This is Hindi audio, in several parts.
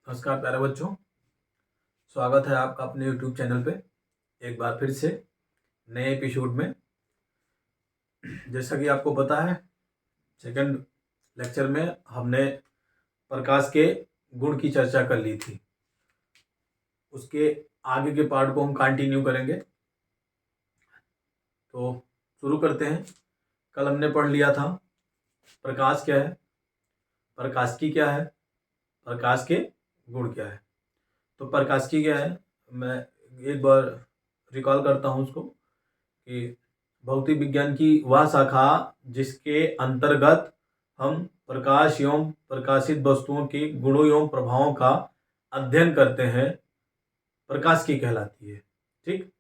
नमस्कार प्यारे बच्चों, स्वागत है आपका अपने YouTube चैनल पे एक बार फिर से नए एपिसोड में। जैसा कि आपको पता है, सेकंड लेक्चर में हमने प्रकाश के गुण की चर्चा कर ली थी। उसके आगे के पार्ट को हम कंटिन्यू करेंगे। तो शुरू करते हैं। कल हमने पढ़ लिया था प्रकाश क्या है, प्रकाश की क्या है, प्रकाश के गुण क्या है। तो प्रकाश की क्या है, मैं एक बार रिकॉल करता हूँ उसको कि भौतिक विज्ञान की वह शाखा जिसके अंतर्गत हम प्रकाश एवं प्रकाशित वस्तुओं के गुणों एवं प्रभावों का अध्ययन करते हैं, प्रकाश की कहलाती है। ठीक।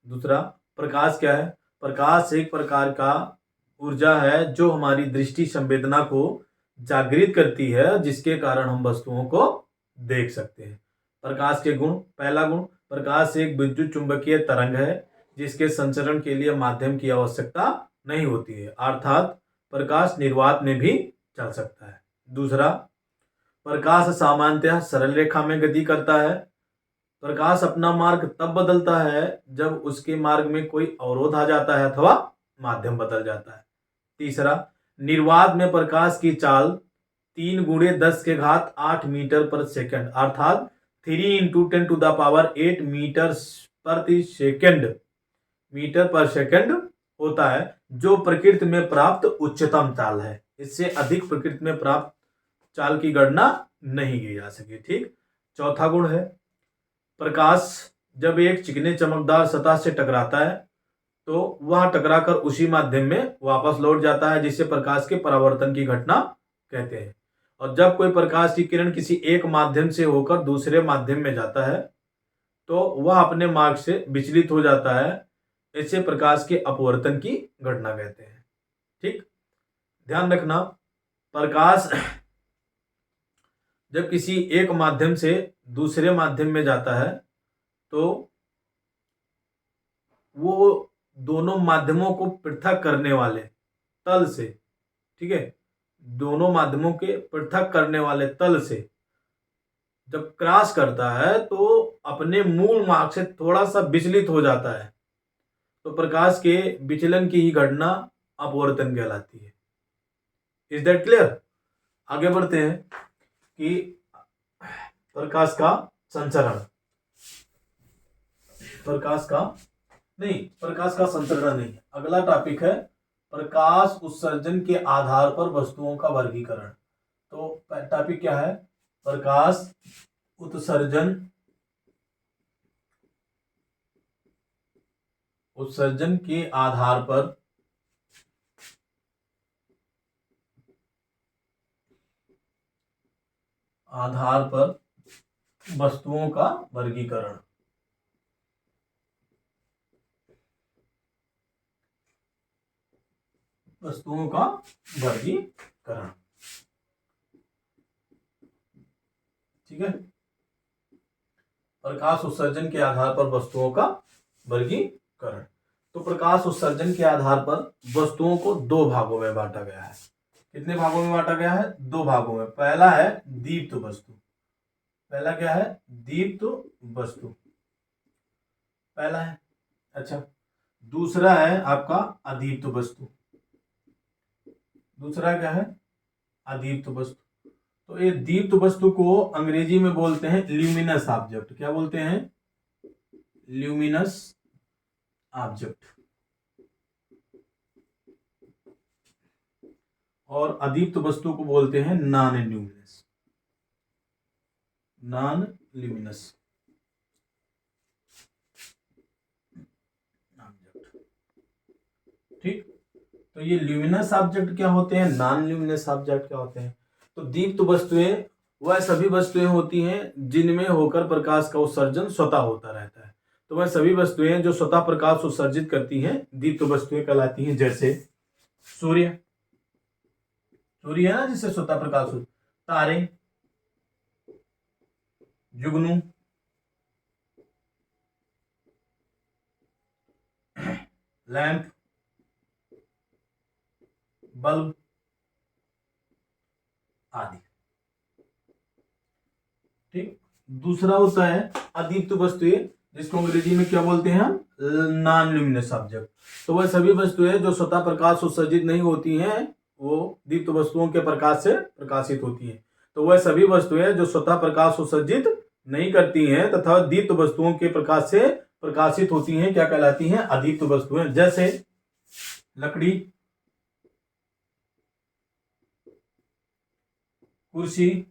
दूसरा, प्रकाश क्या है? प्रकाश एक प्रकार का ऊर्जा है जो हमारी दृष्टि संवेदना को जागृत करती है, जिसके कारण हम वस्तुओं को देख सकते हैं। प्रकाश के गुण। पहला गुण, प्रकाश एक विद्युत चुंबकीय तरंग है जिसके संचरण के लिए माध्यम की आवश्यकता नहीं होती है, अर्थात प्रकाश निर्वात में भी चल सकता है। दूसरा, प्रकाश सामान्यतः सरल रेखा में गति करता है। प्रकाश अपना मार्ग तब बदलता है जब उसके मार्ग में कोई अवरोध आ जाता है अथवा माध्यम बदल जाता है। तीसरा, निर्वात में प्रकाश की चाल 3 × 10⁸ मीटर पर सेकंड अर्थात 3 × 10⁸ मीटर पर सेकंड होता है, जो प्रकृति में प्राप्त उच्चतम चाल है। इससे अधिक प्रकृति में प्राप्त चाल की गणना नहीं की जा सके। ठीक। चौथा गुण है, प्रकाश जब एक चिकने चमकदार सतह से टकराता है तो वह टकराकर उसी माध्यम में वापस लौट जाता है, जिसे प्रकाश के परावर्तन की घटना कहते हैं। और जब कोई प्रकाश की किरण किसी एक माध्यम से होकर दूसरे माध्यम में जाता है तो वह अपने मार्ग से विचलित हो जाता है, इसे प्रकाश के अपवर्तन की घटना कहते हैं। ठीक। ध्यान रखना, प्रकाश जब किसी एक माध्यम से दूसरे माध्यम में जाता है तो वो दोनों माध्यमों को पृथक करने वाले तल से, ठीक है, दोनों माध्यमों के पृथक करने वाले तल से जब क्रॉस करता है तो अपने मूल मार्ग से थोड़ा सा विचलित हो जाता है, तो प्रकाश के विचलन की ही घटना अपवर्तन कहलाती है। Is that clear? आगे बढ़ते हैं कि प्रकाश का संचरण, प्रकाश का संचरण नहीं, अगला टॉपिक है प्रकाश उत्सर्जन के आधार पर वस्तुओं का वर्गीकरण। तो टॉपिक क्या है? प्रकाश उत्सर्जन के आधार पर वस्तुओं का वर्गीकरण। ठीक है। प्रकाश उत्सर्जन के आधार पर वस्तुओं का वर्गीकरण। तो प्रकाश उत्सर्जन के आधार पर वस्तुओं को दो भागों में बांटा गया है। कितने भागों में बांटा गया है? दो भागों में। पहला है दीप्त वस्तु। पहला क्या है? दीप्त वस्तु पहला है। अच्छा, दूसरा है आपका अदीप्त वस्तु। दूसरा क्या है? अदीप्त वस्तु। तो ये दीप्त वस्तु को अंग्रेजी में बोलते हैं ल्यूमिनस ऑब्जेक्ट। क्या बोलते हैं? Luminous object. और अदीप्त वस्तु को बोलते हैं नॉन ल्यूमिनस ऑब्जेक्ट। ठीक। तो ये ल्यूमिनस ऑब्जेक्ट क्या होते हैं, नॉन ल्यूमिनस ऑब्जेक्ट क्या होते हैं? तो दीप्त वस्तुएं वह सभी वस्तुएं होती हैं जिनमें होकर प्रकाश का उत्सर्जन स्वतः होता रहता है। तो वह सभी वस्तुएं जो स्वतः प्रकाश उत्सर्जित करती हैं दीप्त वस्तुएं कहलाती हैं। जैसे सूर्य है ना, जिससे स्वतः प्रकाश हो। तारे, जुगनू, लैंप, बल्ब आदि। ठीक। दूसरा होता है अदीप्त वस्तुएं, जिसको अंग्रेजी में क्या बोलते हैं हम, नॉन ल्यूमिनस ऑब्जेक्ट। तो वह सभी वस्तुएं जो स्वतः प्रकाश उत्सर्जित नहीं होती हैं, वो दीप्त वस्तुओं के प्रकाश से प्रकाशित होती हैं। तो वह सभी वस्तुएं जो स्वतः प्रकाश उत्सर्जित नहीं करती हैं तथा दीप्त वस्तुओं के प्रकाश से प्रकाशित होती हैं, क्या कहलाती हैं, अदीप्त वस्तुएं। जैसे लकड़ी, कुर्सी,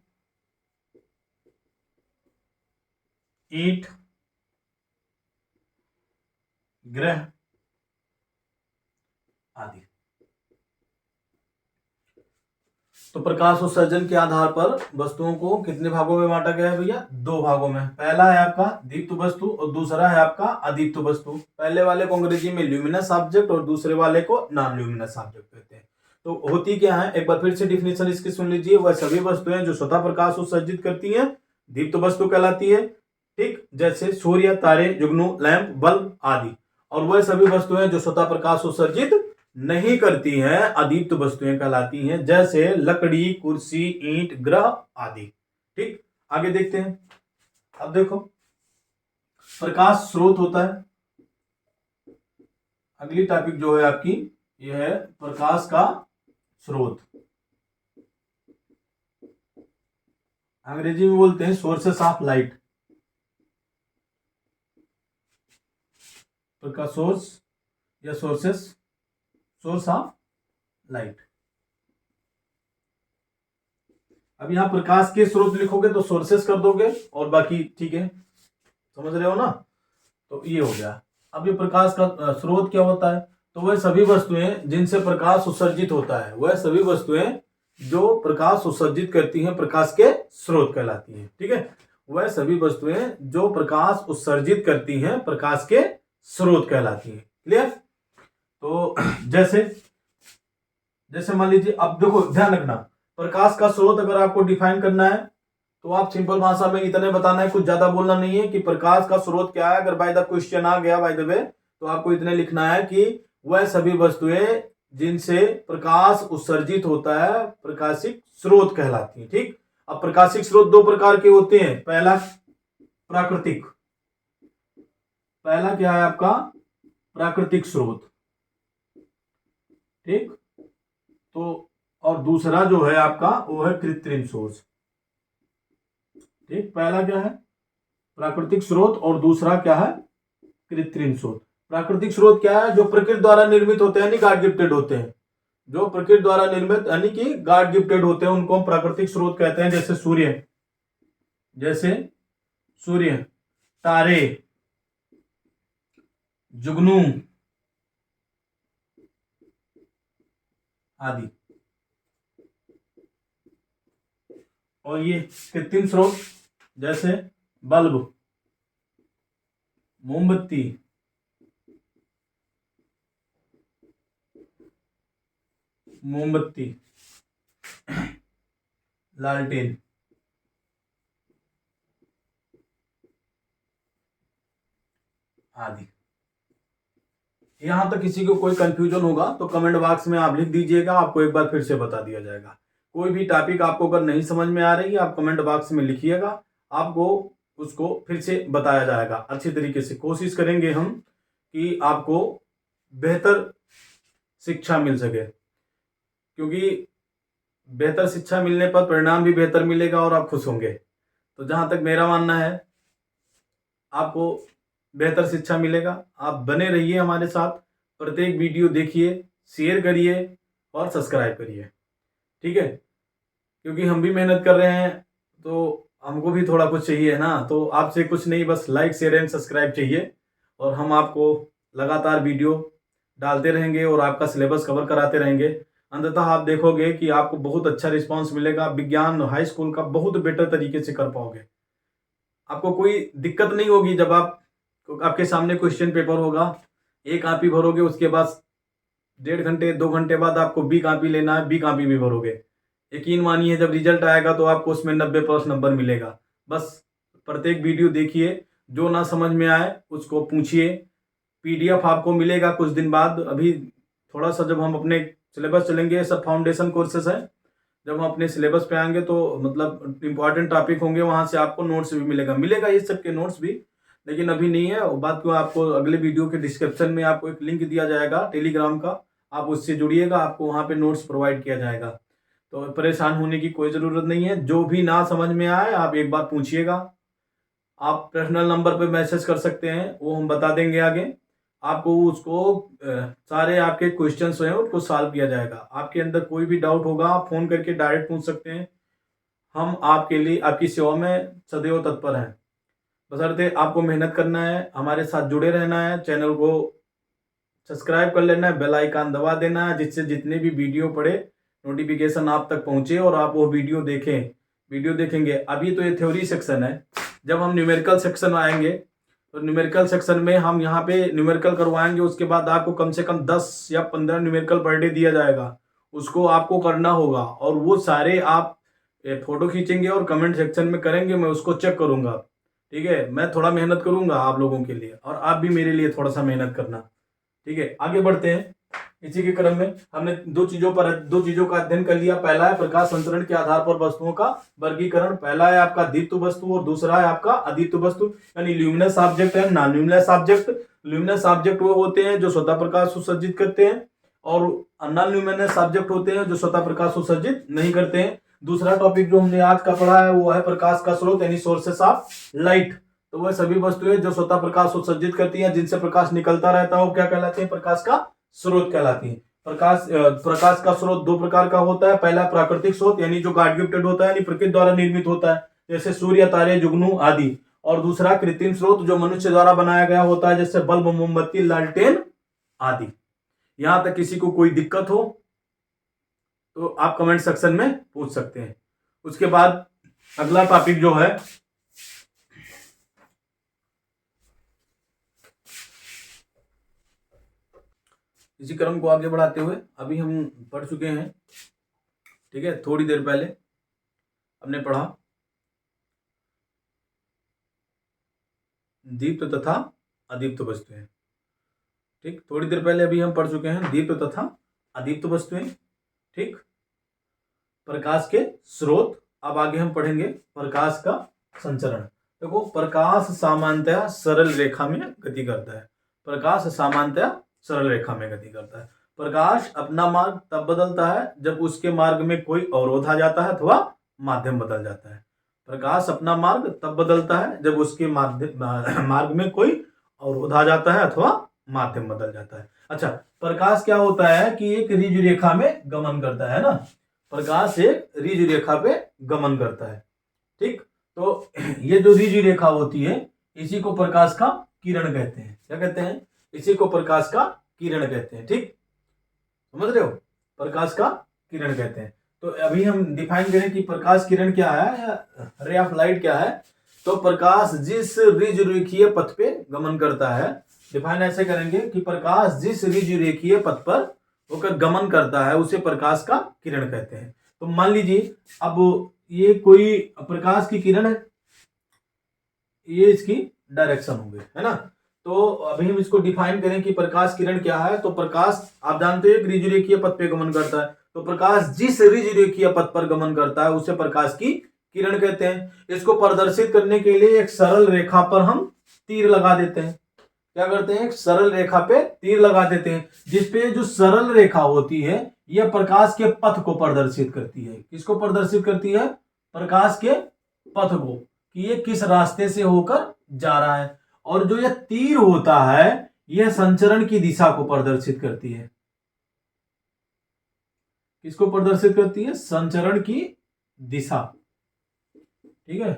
ईंट, ग्रह आदि। तो प्रकाश उत्सर्जन के आधार पर वस्तुओं को कितने भागों में बांटा गया है भैया, 2 भागों में। पहला है आपका दीप्त वस्तु और दूसरा है आपका अदीप्त वस्तु। पहले वाले को अंग्रेजी में ल्यूमिनस ऑब्जेक्ट और दूसरे वाले को नॉन ल्यूमिनस ऑब्जेक्ट कहते हैं। तो होती क्या है, एक बार फिर से डिफिनेशन इसकी सुन लीजिए। वह सभी वस्तुएं जो स्वतः प्रकाश उत्सर्जित करती हैं दीप्त वस्तु कहलाती है। ठीक, जैसे सूर्य, तारे, जुगनू, लैंप, बल्ब आदि। और वह सभी वस्तुएं जो स्वतः प्रकाश उत्सर्जित नहीं करती हैं अदीप्त वस्तुएं कहलाती हैं, जैसे लकड़ी, कुर्सी, ईंट, ग्रह आदि। ठीक, आगे देखते हैं। अब देखो, प्रकाश स्रोत होता है। अगली टॉपिक जो है आपकी, यह है प्रकाश का स्रोत। अंग्रेजी में बोलते हैं sources of light. Prakash source या सोर्सेस, सोर्स ऑफ लाइट। अब यहां प्रकाश के स्रोत लिखोगे तो सोर्सेस कर दोगे और बाकी ठीक है, समझ रहे हो ना। तो ये हो गया। अब ये प्रकाश का स्रोत क्या होता है, तो वह सभी वस्तुएं जिनसे प्रकाश उत्सर्जित होता है, वह सभी वस्तुएं जो प्रकाश उत्सर्जित करती हैं प्रकाश के स्रोत कहलाती हैं। ठीक है, वह सभी वस्तुएं जो प्रकाश उत्सर्जित करती हैं प्रकाश के स्रोत कहलाती हैं। क्लियर। तो जैसे मान लीजिए, अब देखो ध्यान रखना, प्रकाश का स्रोत अगर आपको डिफाइन करना है तो आप सिंपल भाषा में इतने बताना है, कुछ ज्यादा बोलना नहीं है कि प्रकाश का स्रोत क्या है। अगर बाय द क्वेश्चन आ गया बाय द वे, तो आपको इतने लिखना है कि वह सभी वस्तुएं जिनसे प्रकाश उत्सर्जित होता है प्रकाशिक स्रोत कहलाती है। ठीक, अब प्रकाशिक स्रोत 2 प्रकार के होते हैं। पहला प्राकृतिक, पहला क्या है आपका, प्राकृतिक स्रोत। ठीक, तो और दूसरा जो है आपका वो है कृत्रिम सोर्स। ठीक, पहला क्या है, प्राकृतिक स्रोत, और दूसरा क्या है, कृत्रिम स्रोत। प्राकृतिक स्रोत क्या है, जो प्रकृति द्वारा निर्मित होते हैं यानी गॉड गिफ्टेड होते हैं। जो प्रकृति द्वारा निर्मित यानी कि गॉड गिफ्टेड होते हैं उनको हम प्राकृतिक स्रोत कहते हैं। जैसे सूर्य, तारे, जुगनू आदि। और ये कृत्रिम स्रोत जैसे बल्ब, मोमबत्ती, लालटेन आदि। यहां तक किसी को कोई कंफ्यूजन होगा तो कमेंट बॉक्स में आप लिख दीजिएगा, आपको एक बार फिर से बता दिया जाएगा। कोई भी टॉपिक आपको अगर नहीं समझ में आ रही है आप कमेंट बॉक्स में लिखिएगा, आपको उसको फिर से बताया जाएगा अच्छी तरीके से। कोशिश करेंगे हम कि आपको बेहतर शिक्षा मिल सके, क्योंकि बेहतर शिक्षा मिलने पर परिणाम भी बेहतर मिलेगा और आप खुश होंगे। तो जहां तक मेरा मानना है आपको बेहतर शिक्षा मिलेगा। आप बने रहिए हमारे साथ, प्रत्येक वीडियो देखिए, शेयर करिए और सब्सक्राइब करिए। ठीक है, क्योंकि हम भी मेहनत कर रहे हैं तो हमको भी थोड़ा कुछ चाहिए है ना। तो आपसे कुछ नहीं, बस लाइक शेयर एंड सब्सक्राइब चाहिए, और हम आपको लगातार वीडियो डालते रहेंगे और आपका सिलेबस कवर कराते रहेंगे। अंततः आप देखोगे कि आपको बहुत अच्छा रिस्पांस मिलेगा। विज्ञान हाई स्कूल का बहुत बेटर तरीके से कर पाओगे, आपको कोई दिक्कत नहीं होगी। जब आपके सामने क्वेश्चन पेपर होगा, एक कॉपी भरोगे, उसके बाद 1.5 घंटे 2 घंटे बाद आपको बी कॉपी लेना है, बी कॉपी भी भरोगे। यकीन मानिए जब रिजल्ट आएगा तो आपको उसमें 90+ नंबर मिलेगा। बस प्रत्येक वीडियो देखिए, जो ना समझ में आए उसको पूछिए। PDF आपको मिलेगा कुछ दिन बाद। अभी थोड़ा सा जब हम अपने सिलेबस चलेंगे, सब फाउंडेशन कोर्सेस हैं, जब हम अपने सिलेबस पे आएंगे तो मतलब इम्पॉर्टेंट टॉपिक होंगे, वहाँ से आपको नोट्स भी मिलेगा ये सब के नोट्स भी, लेकिन अभी नहीं है। बात को आपको अगले वीडियो के डिस्क्रिप्शन में आपको एक लिंक दिया जाएगा टेलीग्राम का, आप उससे जुड़िएगा, आपको वहाँ पे नोट्स प्रोवाइड किया जाएगा। तो परेशान होने की कोई ज़रूरत नहीं है। जो भी ना समझ में आए आप एक बार पूछिएगा, आप पर्सनल नंबर पे मैसेज कर सकते हैं, वो हम बता देंगे आगे आपको। उसको सारे आपके क्वेश्चंस हैं उसको सॉल्व किया जाएगा। आपके अंदर कोई भी डाउट होगा आप फ़ोन करके डायरेक्ट पूछ सकते हैं। हम आपके लिए आपकी सेवा में सदैव तत्पर हैं। बशर्ते आपको मेहनत करना है, हमारे साथ जुड़े रहना है, चैनल को सब्सक्राइब कर लेना है, बेल आइकन दबा देना है, जिससे जितने भी वीडियो पड़े नोटिफिकेशन आप तक पहुंचे और आप वो वीडियो देखेंगे। अभी तो ये थ्योरी सेक्शन है, जब हम न्यूमेरिकल सेक्शन आएंगे तो न्यूमेरिकल सेक्शन में हम यहाँ पे न्यूमेरिकल करवाएंगे। उसके बाद आपको कम से कम 10 या 15 न्यूमेरिकल पर डे दिया जाएगा, उसको आपको करना होगा और वो सारे आप फोटो खींचेंगे और कमेंट सेक्शन में करेंगे, मैं उसको चेक करूंगा। ठीक है, मैं थोड़ा मेहनत करूंगा आप लोगों के लिए और आप भी मेरे लिए थोड़ा सा मेहनत करना। ठीक है, आगे बढ़ते हैं। इसी के क्रम में हमने दो चीजों का अध्ययन कर लिया। पहला है प्रकाश संचरण के आधार पर वस्तुओं का वर्गीकरण। पहला है आपका दीप्त वस्तु और दूसरा है आपका अदीप्त वस्तु, यानी ल्यूमिनस ऑब्जेक्ट है non luminous object. Luminous object वो होते हैं जो स्वतः प्रकाश उत्सर्जित करते हैं और नॉन ल्यूमिनस ऑब्जेक्ट होते हैं जो स्वतः प्रकाश उत्सर्जित नहीं करते हैं। दूसरा टॉपिक जो हमने आज का पढ़ा है वो है प्रकाश का स्रोत, यानी सोर्सेस ऑफ लाइट। तो वह सभी वस्तुएं जो स्वतः प्रकाश उत्सर्जित करती हैं, जिनसे प्रकाश निकलता रहता है, वो क्या कहलाते हैं? प्रकाश का स्रोत कहलाती है। प्रकाश का स्रोत दो प्रकार का होता है। पहला प्राकृतिक स्रोत, यानी जो गॉड गिफ्टेड होता है, यानी प्रकृति द्वारा निर्मित होता है, जैसे सूर्य, तारे, जुगनू आदि। और दूसरा कृत्रिम स्रोत, जो मनुष्य द्वारा बनाया गया होता है, जैसे बल्ब, मोमबत्ती, लालटेन आदि। यहां तक किसी को कोई दिक्कत हो तो आप कमेंट सेक्शन में पूछ सकते हैं। उसके बाद अगला टॉपिक जो है इसी क्रम को आगे बढ़ाते हुए अभी हम पढ़ चुके हैं। ठीक है, थोड़ी देर पहले हमने पढ़ा दीप्त तथा अदीप्त वस्तुएं। ठीक, थोड़ी देर पहले अभी हम पढ़ चुके हैं दीप्त तथा अदीप्त वस्तुएं। ठीक, प्रकाश के स्रोत। अब आगे हम पढ़ेंगे प्रकाश का संचरण। देखो, प्रकाश सामान्यतः सरल रेखा में गति करता है। प्रकाश सामान्यतः सरल रेखा में गति करता है। प्रकाश अपना मार्ग तब बदलता है जब उसके मार्ग में कोई अवरोध आ जाता है अथवा माध्यम बदल जाता है। प्रकाश अपना मार्ग तब बदलता है जब उसके मार्ग में कोई अवरोध आ जाता है अथवा माध्यम बदल जाता है। अच्छा, प्रकाश क्या होता है कि एक ऋजु रेखा में गमन करता है ना। प्रकाश एक ऋजु रेखा पे गमन करता है। ठीक, तो ये जो ऋजु रेखा होती है इसी को प्रकाश का किरण कहते हैं। क्या कहते हैं? इसी को प्रकाश का किरण कहते हैं। ठीक, समझ रहे हो? प्रकाश का किरण कहते हैं। तो अभी हम डिफाइन करें कि प्रकाश किरण क्या है या रे ऑफ लाइट क्या है। तो प्रकाश जिस ऋजु रेखीय पथ पे गमन करता है, डिफाइन ऐसे करेंगे कि प्रकाश जिस ऋजु रेखीय पथ पर होकर गमन करता है उसे प्रकाश का किरण कहते हैं। तो मान लीजिए अब ये कोई प्रकाश की किरण है, ये इसकी डायरेक्शन हो गई है ना। तो अभी हम इसको डिफाइन करें कि प्रकाश किरण क्या है। तो प्रकाश आप जानते हैं ऋजु रेखीय पथ पे गमन करता है। तो प्रकाश जिस ऋजु रेखीय पथ पर गमन करता है उसे प्रकाश की किरण कहते हैं। इसको प्रदर्शित करने के लिए एक सरल रेखा पर हम तीर लगा देते हैं। क्या करते हैं? एक सरल रेखा पे तीर लगा देते हैं, जिसपे जो सरल रेखा होती है यह प्रकाश के पथ को प्रदर्शित करती है। किसको प्रदर्शित करती है? प्रकाश के पथ को, कि ये किस रास्ते से होकर जा रहा है। और जो यह तीर होता है यह संचरण की दिशा को प्रदर्शित करती है। किसको प्रदर्शित करती है? संचरण की दिशा। ठीक है,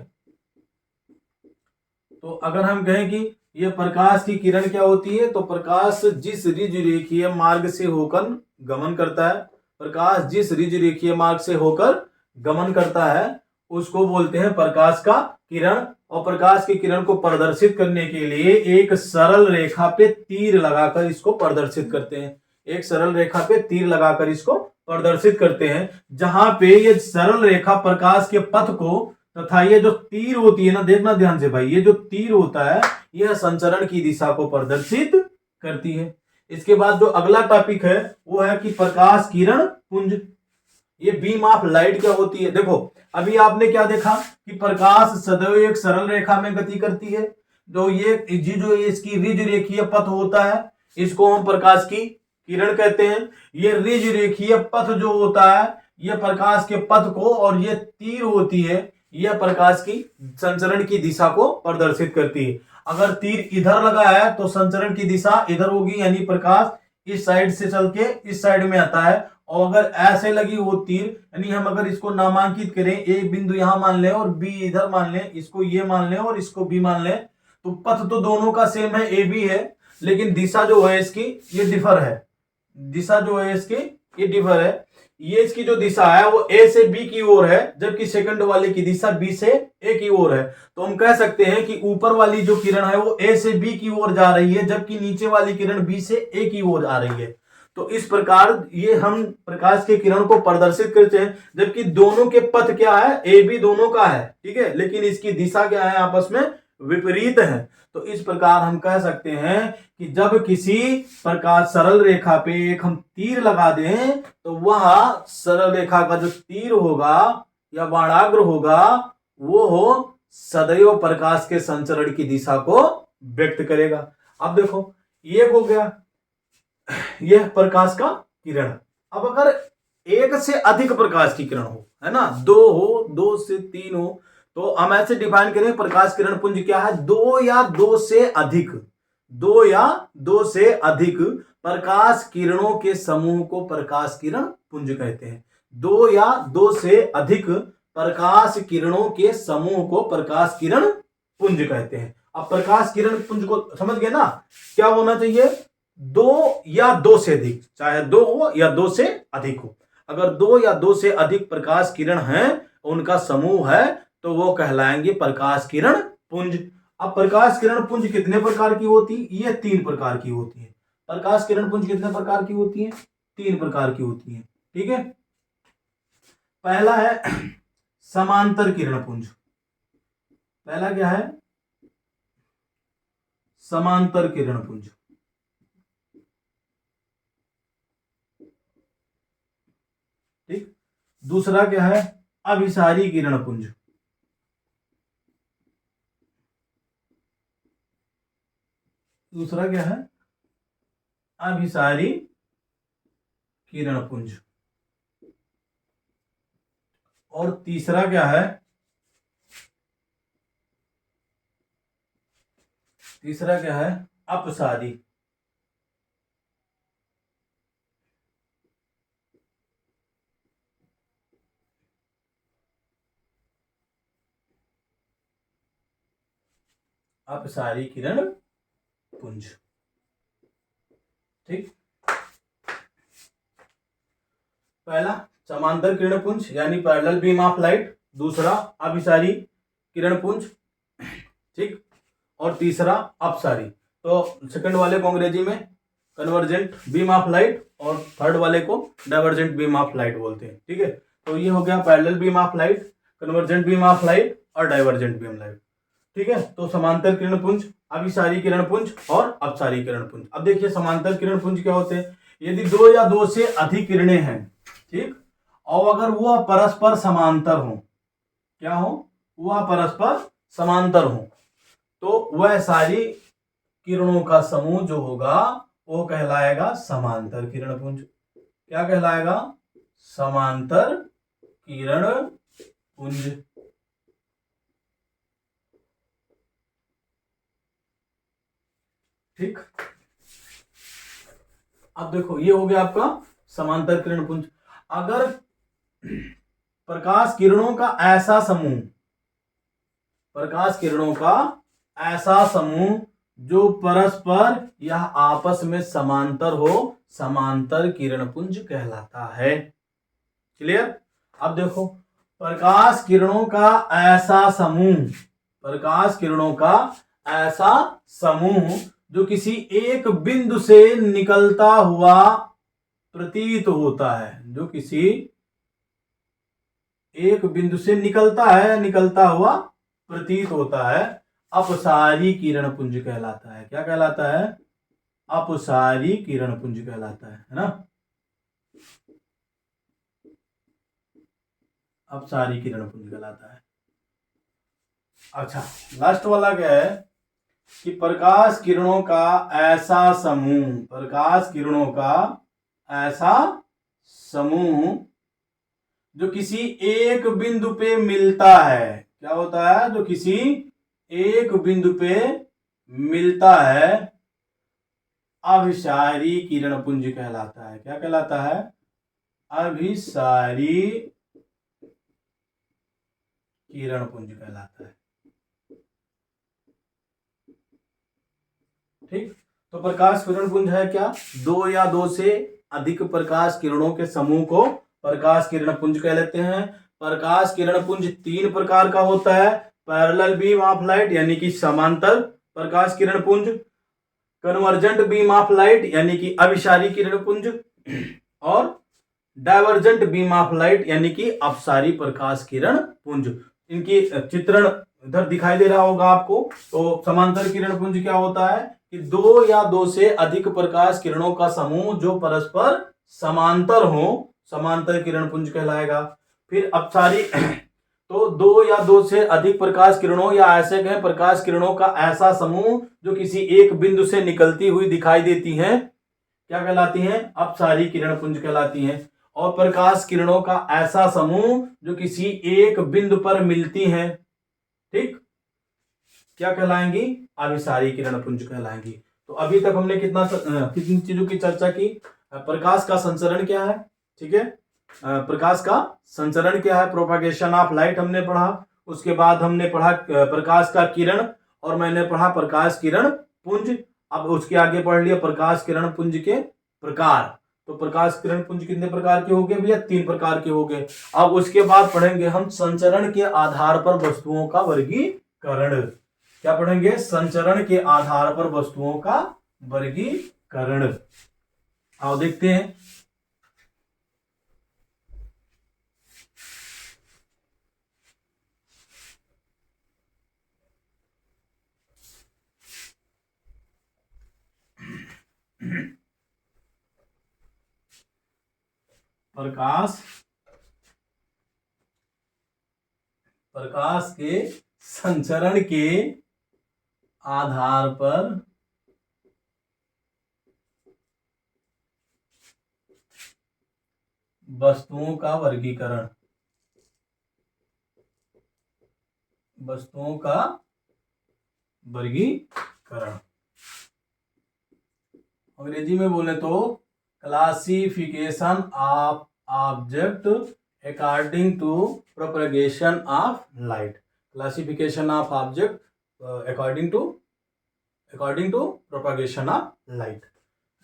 तो अगर हम कहें कि यह प्रकाश की किरण क्या होती है, तो प्रकाश जिस ऋजु रेखीय मार्ग से होकर गमन करता है, प्रकाश जिस ऋजु रेखीय मार्ग से होकर गमन करता है उसको बोलते हैं प्रकाश का किरण। और प्रकाश की किरण को प्रदर्शित करने के लिए एक सरल रेखा पे तीर लगाकर इसको प्रदर्शित करते हैं। एक सरल रेखा पे तीर लगाकर इसको प्रदर्शित करते हैं, जहां पे ये सरल रेखा प्रकाश के पथ को तथा ये जो तीर होती है ना, देखना ध्यान से भाई, ये जो तीर होता है यह संचरण की दिशा को प्रदर्शित करती है। इसके बाद जो अगला टॉपिक है वो है कि प्रकाश किरण पुंज, ये बीम ऑफ लाइट क्या होती है? देखो अभी आपने क्या देखा कि प्रकाश सदैव एक सरल रेखा में गति करती है। जो इसकी रिज रेखीय पथ होता है, इसको हम प्रकाश की किरण कहते हैं। ये रिज रेखीय पथ जो होता है, ये प्रकाश के पथ को, और ये तीर होती है, यह प्रकाश की संचरण की दिशा को प्रदर्शित करती है। अगर तीर इधर लगा है तो संचरण की दिशा इधर होगी, यानी प्रकाश इस साइड से चल के इस साइड में आता है। और अगर ऐसे लगी हो तीर, यानी हम अगर इसको नामांकित करें, एक बिंदु यहां मान लें और बी इधर मान लें, इसको ये मान लें और इसको बी मान लें, तो पथ तो दोनों का सेम है, ए बी है, लेकिन दिशा जो है इसकी ये डिफर है। दिशा जो है इसकी ये डिफर है। ये इसकी जो दिशा है वो ए से बी की ओर है, जबकि सेकंड वाले की दिशा बी से ए की ओर है। तो हम कह सकते हैं कि ऊपर वाली जो किरण है वो ए से बी की ओर जा रही है, जबकि नीचे वाली किरण बी से ए की ओर आ रही है। तो इस प्रकार ये हम प्रकाश के किरण को प्रदर्शित करते हैं, जबकि दोनों के पथ क्या है, ए बी दोनों का है, ठीक है, लेकिन इसकी दिशा क्या है, आपस में विपरीत है। तो इस प्रकार हम कह सकते हैं कि जब किसी प्रकार सरल रेखा पे एक हम तीर लगा दें, तो वह सरल रेखा का जो तीर होगा या बाणाग्र होगा, वो हो सदैव प्रकाश के संचरण की दिशा को व्यक्त करेगा। अब देखो ये हो गया यह प्रकाश का किरण। अब अगर एक से अधिक प्रकाश की किरण हो, है ना, दो से तीन हो, तो हम ऐसे डिफाइन करें प्रकाश किरण पुंज क्या है, दो या दो से अधिक प्रकाश किरणों के समूह को प्रकाश किरण पुंज कहते हैं। दो या दो से अधिक प्रकाश किरणों के समूह को प्रकाश किरण पुंज कहते हैं। अब प्रकाश किरण पुंज को समझ गए ना, क्या होना चाहिए, दो या दो से अधिक, चाहे दो हो या दो से अधिक हो। अगर दो या दो से अधिक प्रकाश किरण हैं, उनका समूह है, तो वो कहलाएंगे प्रकाश किरण पुंज। अब प्रकाश किरण पुंज कितने प्रकार की होती है, ये तीन प्रकार की होती है। प्रकाश किरण पुंज कितने प्रकार की होती है, तीन प्रकार की होती है, ठीक है। पहला है समांतर किरण पुंज। पहला क्या है, समांतर किरण पुंज। ठीक। दूसरा क्या है, अभिसारी किरण पुंज। दूसरा क्या है, अभिसारी किरण पुंज। और तीसरा क्या है, तीसरा क्या है, अपसारी। अपसारी किरण पुंज, ठीक। पहला समांतर किरण पुंज यानी पैरेलल बीम ऑफ लाइट, दूसरा अभिसारी किरण पुंज, ठीक, और तीसरा अपसारी। तो सेकंड वाले को अंग्रेजी में कन्वर्जेंट बीम ऑफ लाइट और थर्ड वाले को डाइवर्जेंट बीम ऑफ लाइट बोलते हैं, ठीक है। तो ये हो गया parallel beam of light, convergent beam of light और डाइवर्जेंट बीम लाइट, ठीक है। तो समांतर किरण पुंज, अभिसारी किरण पुंज और अपसारी किरण पुंज। अब देखिए समांतर किरण पुंज क्या होते हैं, यदि दो या दो से अधिक किरणें हैं, ठीक, और अगर वह परस्पर समांतर हो, क्या हो, वह परस्पर समांतर हो, तो वह सारी किरणों का समूह जो होगा वो कहलाएगा समांतर किरण पुंज। क्या कहलाएगा, समांतर किरण पुंज, ठीक। अब देखो ये हो गया आपका समांतर किरण पुंज। अगर प्रकाश किरणों का ऐसा समूह, प्रकाश किरणों का ऐसा समूह जो परस्पर या आपस में समांतर हो, समांतर किरण पुंज कहलाता है। क्लियर। अब देखो प्रकाश किरणों का ऐसा समूह, प्रकाश किरणों का ऐसा समूह जो किसी एक बिंदु से निकलता हुआ प्रतीत होता है, जो किसी एक बिंदु से निकलता है, निकलता हुआ प्रतीत होता है, अपसारी किरण पुंज कहलाता है। क्या कहलाता है, अपसारी किरण पुंज कहलाता है ना। अपसारी किरण पुंज कहलाता है। अच्छा, लास्ट वाला क्या है कि प्रकाश किरणों का ऐसा समूह, प्रकाश किरणों का ऐसा समूह जो किसी एक बिंदु पे मिलता है, क्या होता है, जो किसी एक बिंदु पे मिलता है, अभिसारी किरण पुंज कहलाता है। क्या कहलाता है? अभिसारी किरण पुंज कहलाता है। ठीक, तो प्रकाश किरण पुंज है क्या? दो या दो से अधिक प्रकाश किरणों के समूह को प्रकाश किरण पुंज कह लेते हैं। प्रकाश किरण पुंज तीन प्रकार का होता है। पैरेलल बीम ऑफ लाइट यानी कि समांतर प्रकाश किरण पुंज, कन्वर्जेंट बीम ऑफ लाइट यानी कि अभिसारी किरण पुंज, और डाइवर्जेंट बीम ऑफ लाइट यानी कि अपसारी प्रकाश किरण पुंज। इनकी चित्रण इधर दिखाई दे रहा होगा आपको। तो समांतर किरण पुंज क्या होता है कि दो या दो से अधिक प्रकाश किरणों का समूह जो परस्पर समांतर हो, समांतर किरण पुंज कहलाएगा। फिर अपसारी तो दो या दो से अधिक प्रकाश किरणों या ऐसे कहें प्रकाश किरणों का ऐसा समूह जो किसी एक बिंदु से निकलती हुई दिखाई देती हैं, क्या कहलाती हैं? अपसारी किरण पुंज कहलाती हैं। और प्रकाश किरणों का ऐसा समूह जो किसी एक बिंदु पर मिलती हैं, ठीक, क्या कहलाएंगी? अभिसारी किरण पुंज कहलाएंगी। तो अभी तक हमने कितनी चीजों की चर्चा की? प्रकाश का संचरण क्या है, ठीक है, प्रकाश का संचरण क्या है, प्रोपागेशन ऑफ लाइट हमने पढ़ा। उसके बाद हमने पढ़ा प्रकाश का किरण, और मैंने पढ़ा प्रकाश किरण पुंज। अब उसके आगे पढ़ लिया प्रकाश किरण पुंज के प्रकार। तो प्रकाश किरण पुंज कितने प्रकार के हो गए भैया? तीन प्रकार के हो गए। अब उसके बाद पढ़ेंगे हम संचरण के आधार पर वस्तुओं का वर्गीकरण। क्या पढ़ेंगे? संचरण के आधार पर वस्तुओं का वर्गीकरण। आओ देखते हैं। प्रकाश के संचरण के आधार पर वस्तुओं का वर्गीकरण, वस्तुओं का वर्गीकरण। अंग्रेजी में बोले तो classification of object according to propagation of light. Classification of object according to propagation of light,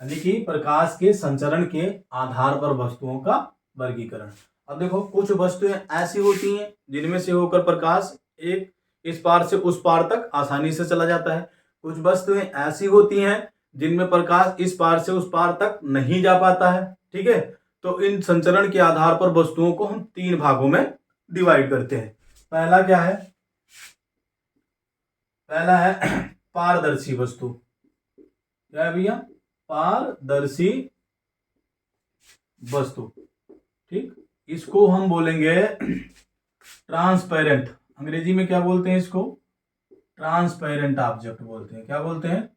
यानी कि प्रकाश के संचरण के आधार पर वस्तुओं का वर्गीकरण। अब देखो, कुछ वस्तुएं ऐसी होती हैं जिनमें से होकर प्रकाश एक इस पार से उस पार तक आसानी से चला जाता है। कुछ वस्तुएं ऐसी होती हैं जिनमें प्रकाश इस पार से उस पार तक नहीं जा पाता है, ठीक है। तो इन संचरण के आधार पर वस्तुओं को हम तीन भागों में डिवाइड करते हैं। पहला क्या है? पहला है पारदर्शी वस्तु। क्या है भैया? पारदर्शी वस्तु, ठीक। इसको हम बोलेंगे ट्रांसपेरेंट। अंग्रेजी में क्या बोलते हैं इसको? ट्रांसपेरेंट ऑब्जेक्ट बोलते हैं। क्या बोलते हैं?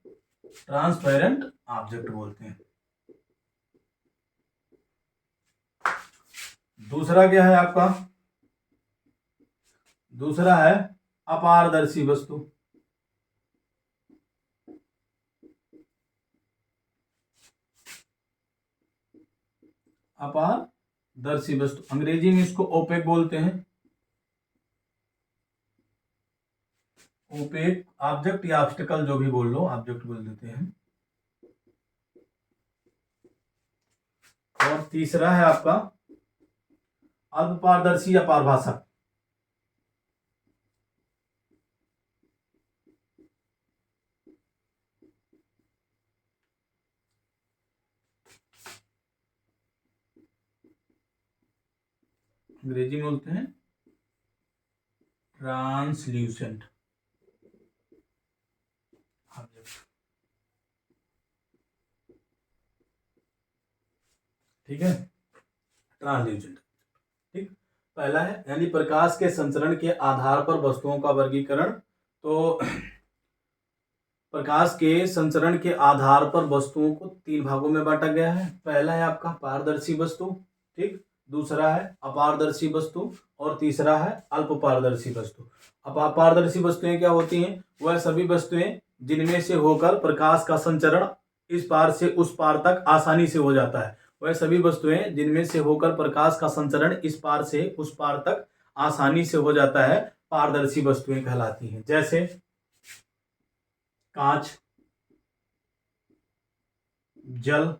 ट्रांसपेरेंट ऑब्जेक्ट बोलते हैं। दूसरा क्या है आपका? दूसरा है अपारदर्शी वस्तु। अपारदर्शी वस्तु, अंग्रेजी में इसको ओपेक बोलते हैं। ओपेक ऑब्जेक्ट या ऑब्स्टिकल, जो भी बोल लो, ऑब्जेक्ट बोल देते हैं। और तीसरा है आपका अल्पपारदर्शी या पारभाषक। अंग्रेजी में बोलते हैं ट्रांसल्यूसेंट ऑब्जेक्ट, ठीक है, ट्रांसल्यूसेंट, ठीक। पहला है यानी प्रकाश के संचरण के आधार पर वस्तुओं का वर्गीकरण। तो प्रकाश के संचरण के आधार पर वस्तुओं को 3 भागों में बांटा गया है। पहला है आपका पारदर्शी वस्तु, ठीक, दूसरा है अपारदर्शी वस्तु और तीसरा है अल्प पारदर्शी वस्तु। अब अपारदर्शी वस्तुएं क्या होती हैं? वह सभी वस्तुएं जिनमें से होकर प्रकाश का संचरण इस पार से उस पार तक आसानी से हो जाता है। वह सभी वस्तुएं जिनमें से होकर प्रकाश का संचरण इस पार से उस पार तक आसानी से हो जाता है, पारदर्शी वस्तुएं कहलाती हैं। जैसे कांच, जल,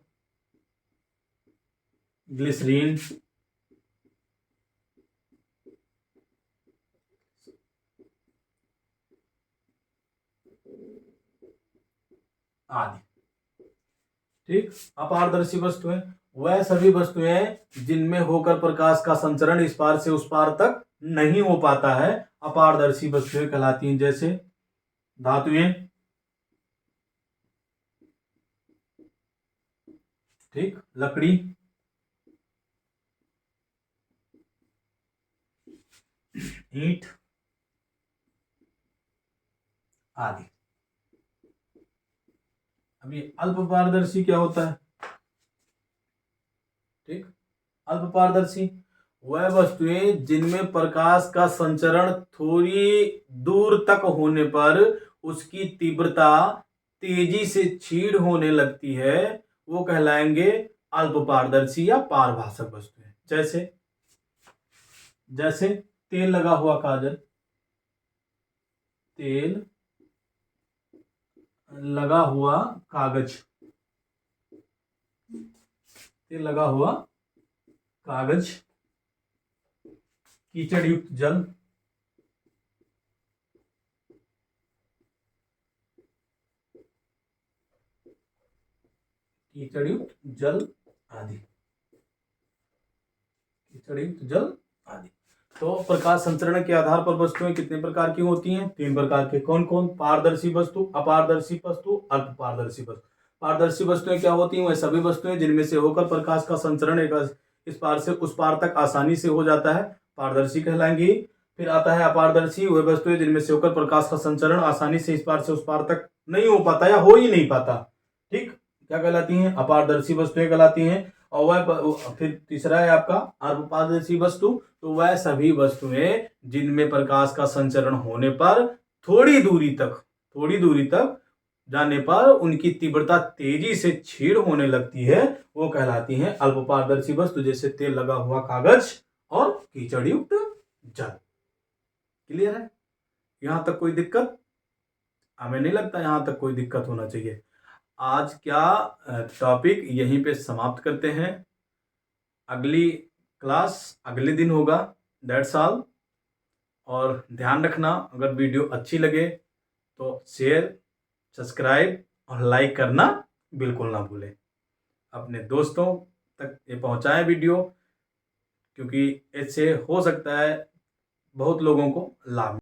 ग्लिसरीन, आदि, ठीक। अपारदर्शी वस्तुएं वह सभी वस्तुएं जिनमें होकर प्रकाश का संचरण इस पार से उस पार तक नहीं हो पाता है, अपारदर्शी वस्तुएं कहलाती हैं। जैसे धातुएं, ठीक, लकड़ी, ईंट आदि। अब ये अल्प पारदर्शी क्या होता है? ठीक, अल्प पारदर्शी वह वस्तुएं जिनमें प्रकाश का संचरण थोड़ी दूर तक होने पर उसकी तीव्रता तेजी से क्षीण होने लगती है, वो कहलाएंगे अल्प पारदर्शी या पारभाषक वस्तुएं। जैसे जैसे तेल लगा हुआ काजल, तेल लगा हुआ कागज, तेल लगा हुआ कागज, कीचड़ युक्त जल, कीचड़ युक्त जल आदि, कीचड़ युक्त जल आदि। तो प्रकाश संचरण के आधार पर वस्तुएं कितने प्रकार की होती हैं? 3 प्रकार के। कौन कौन? पारदर्शी वस्तु, अपारदर्शी वस्तु, अल्प पारदर्शी वस्तु। पारदर्शी वस्तुएं क्या होती हैं? वह सभी वस्तुएं जिनमें से होकर प्रकाश का संचरण इस पार से उस पार तक आसानी से हो जाता है, पारदर्शी कहलाएंगी। फिर आता है अपारदर्शी, वह वस्तुएं जिनमें से होकर प्रकाश का संचरण आसानी से इस पार से उस पार तक नहीं हो पाता या हो ही नहीं पाता, ठीक, क्या कहलाती हैं? अपारदर्शी वस्तुएं कहलाती हैं। और वह फिर तीसरा है आपका अल्पपारदर्शी वस्तु। तो वह सभी वस्तुएं जिनमें प्रकाश का संचरण होने पर थोड़ी दूरी तक जाने पर उनकी तीव्रता तेजी से क्षीण होने लगती है, वो कहलाती हैं अल्पपारदर्शी वस्तु। जैसे तेल लगा हुआ कागज और कीचड़ युक्त जल। क्लियर है? यहां तक कोई दिक्कत? हमें नहीं लगता यहां तक कोई दिक्कत होना चाहिए। आज क्या टॉपिक यहीं पे समाप्त करते हैं। अगली क्लास अगले दिन होगा, दैट्स ऑल। और ध्यान रखना, अगर वीडियो अच्छी लगे तो शेयर, सब्सक्राइब और लाइक करना बिल्कुल ना भूलें। अपने दोस्तों तक ये पहुंचाएं वीडियो, क्योंकि इससे हो सकता है बहुत लोगों को लाभ